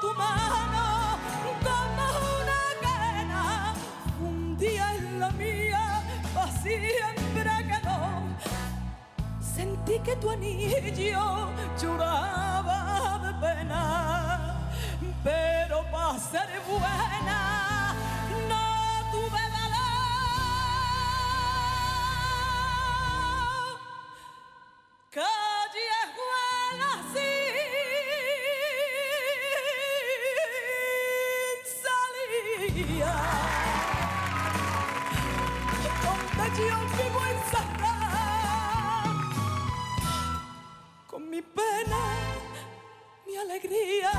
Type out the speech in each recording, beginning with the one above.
tu mano como una cadena, fundía en la mía, pa' siempre quedó. Sentí que tu anillo lloraba de pena, pero pa' ser buena no tuve valor. Callejuela sin salida, donde yo vivo encerrada, con mi pena, mi alegría,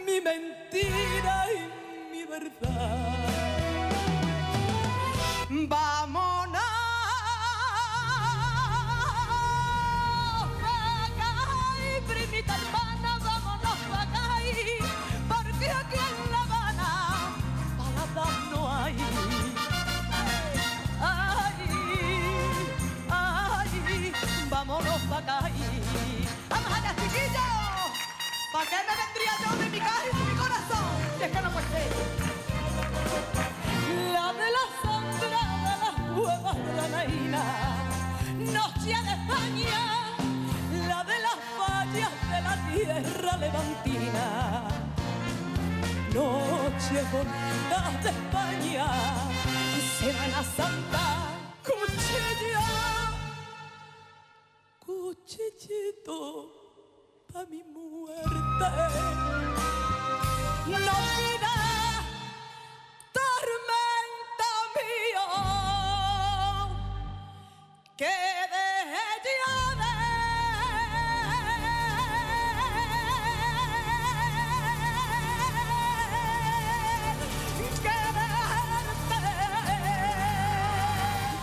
mi mentira y mi verdad. Vámonos pa' acá, primita hermana, vámonos pa' acá, porque aquí en La Habana paladas no hay. Ay, ay, vámonos pa' acá. Vamos allá, chiquillos. ¿Para qué me vendría yo de mi casa y de mi corazón? Y es que no puede ser. La de la sombra de las cuevas de la Naina, noche de España, la de las fallas de la tierra levantina, noche bonita de España, Semana Santa, cuchilla, cuchillito pa' mi muerte. No vida, tormenta mío, que deje ya de quererte,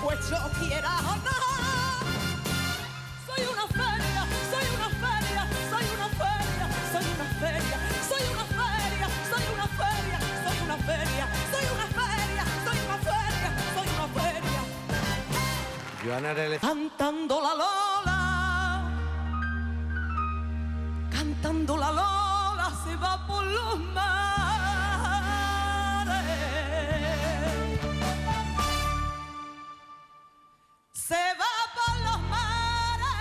pues yo quiera o no. Soy una feria, soy una feria, soy una feria, soy una feria, soy una feria, soy una feria, soy una feria, soy una feria, soy una feria, soy una feria. Joana Arellez. Cantando la Lola, cantando la Lola, se va por los mares, se va por los mares,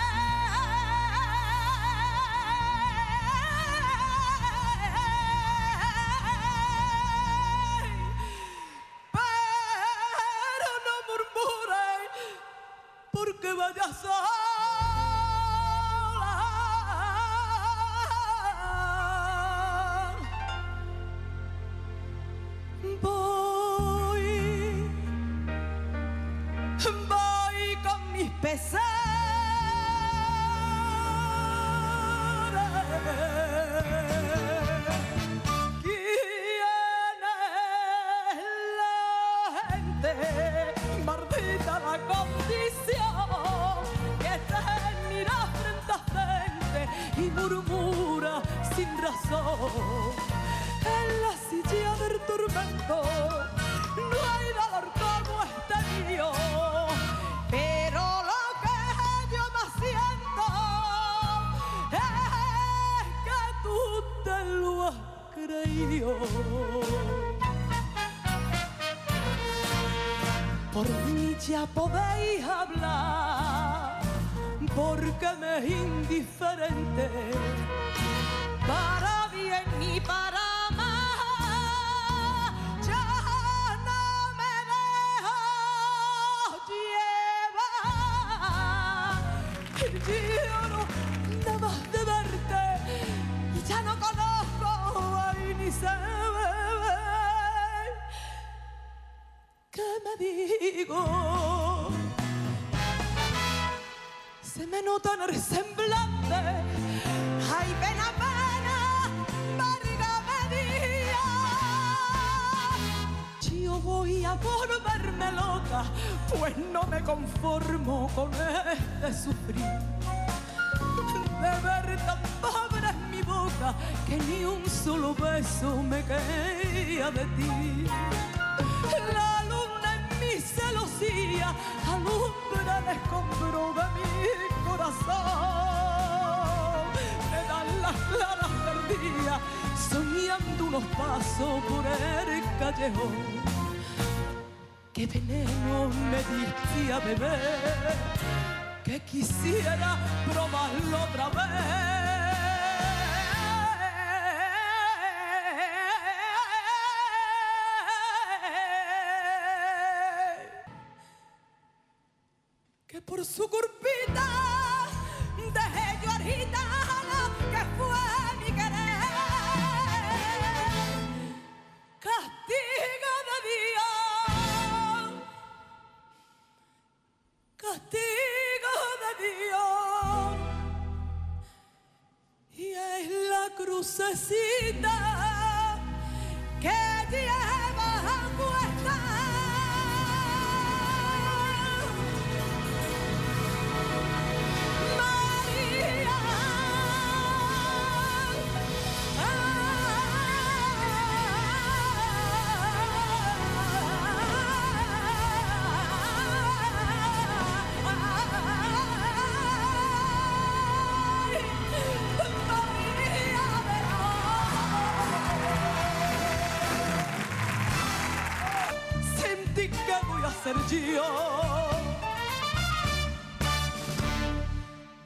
pero no murmures, porque vaya sola. Voy con mis pesares. ¿Quién es la gente? Maldita la condición que te mira frente a frente y murmura sin razón. En la silla del tormento no hay dolor como este mío, pero lo que yo más siento es que tú te lo has creído. Por mí ya podéis hablar, porque me es indiferente, para bien y para mal. Ya no me dejo llevar, lloro nada más de verte y ya no conozco ahí ni se ve. ¿Qué me digo? Se me nota en el semblante. Ay, pena, pena, válgame Dios. Yo voy a volverme loca, pues no me conformo con este sufrir. De ver tan pobre en mi boca que ni un solo beso me queda de ti. La luna en mi celosía alumbra el escombro de mi corazón. Me dan las claras del día soñando unos pasos por el callejón. Qué veneno me diste a beber, que quisiera probarlo otra vez. Que por su culpita dejé yo al gitano que fue mi querer. Castigo de Dios, castigo de Dios, y es la crucecita que lleva puesta. ¿Qué voy a hacer yo?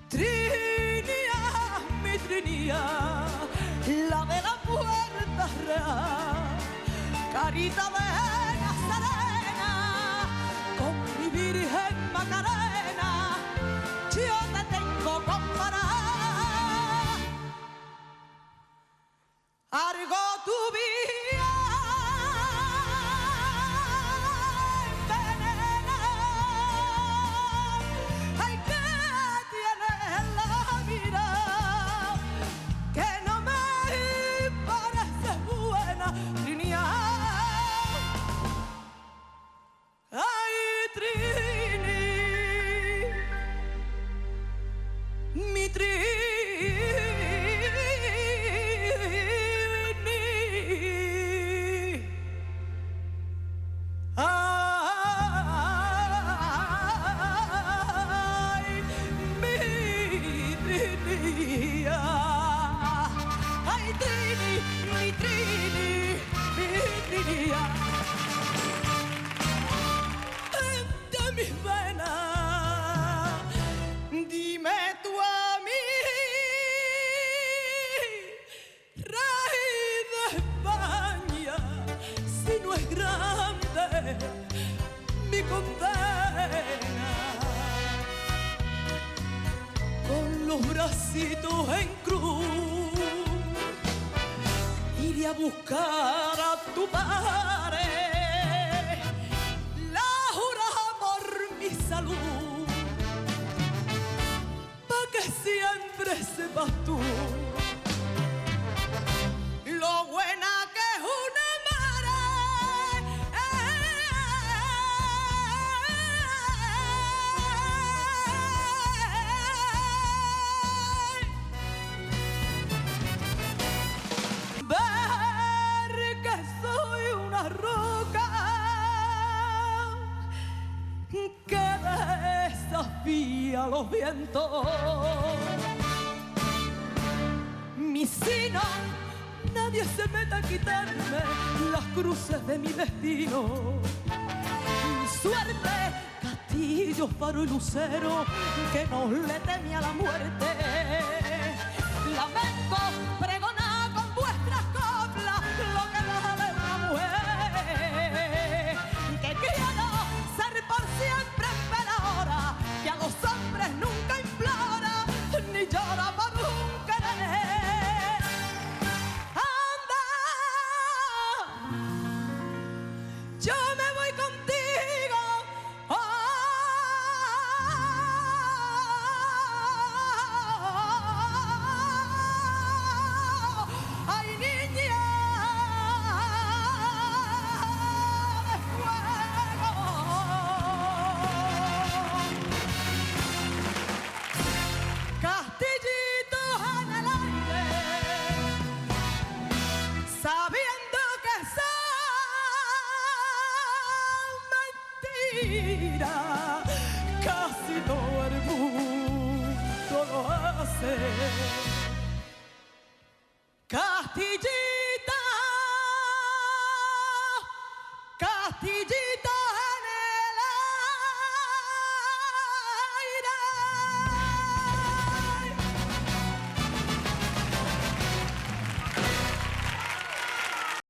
Trinia, mi Trinia, la de la puerta real, carita de Nazarena, con mi Virgen Macarena, yo te tengo comparada. Argo tu vida. Mi condena, con los bracitos en cruz, iré a buscar a tu padre, la juraba por mi salud, pa' que siempre sepas tú lo buena que es una a los vientos. Mi sino, nadie se meta a quitarme las cruces de mi destino. Mi suerte, castillo, faro y lucero, que no le teme a la muerte. Lamento pregonar con vuestras coplas lo que vale una mujer. Que quiero ser por siempre emperadora, que a los hombres nunca implora ni llora por un querer. Anda, yo me voy contigo. Castillita, Castillita.